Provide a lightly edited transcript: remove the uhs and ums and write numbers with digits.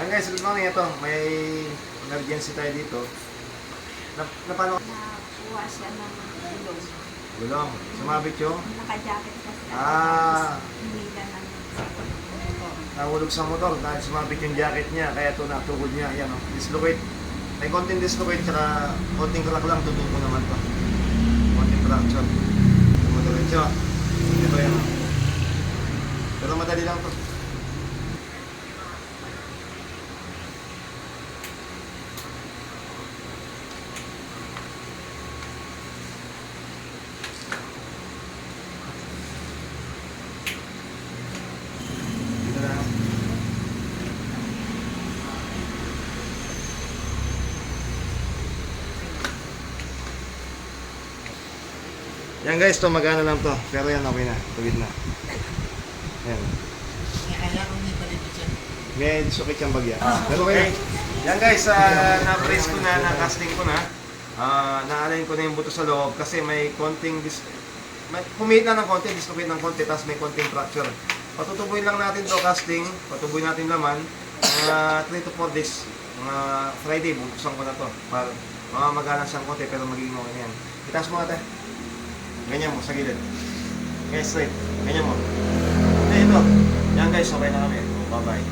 Yan guys, good morning. Ito, may emergency tayo dito. Na paano? Nakuha siya ng gulong. Gulong. Sumabit yung? Naka-jacket kasi. Hinila ng nahulog sa motor dahil sumabit yung jacket niya. Kaya ito natukod niya. Yan o, dislocate. May konting dislocate tsaka konting crack lang. Tutupo naman to. Konting fracture. Tumudiretso. Ito yan o. Pero madali lang to. Yan guys, to magana lang to. Pero yan okay na, tuwid na. Yan. May disukit yung bagya. Pero okay. Yan guys, na-brace ko na, na-casting ko na. Na-align ko na yung buto sa loob kasi may konting humihit na ng konti, dislocate ng konti, tapos may konting fracture. Patutubuin lang natin to casting, patubuin natin laman. Mga 3 to 4 days, mga Friday, bubuksan ko na to. Para mamagalan siyang konti pero magiging okay na yan. Itaas mo natin. Ganyan mo, sa gilid. Okay, straight. Ganyan mo. Eh, ito. Yan guys, okay na kami. Bye-bye.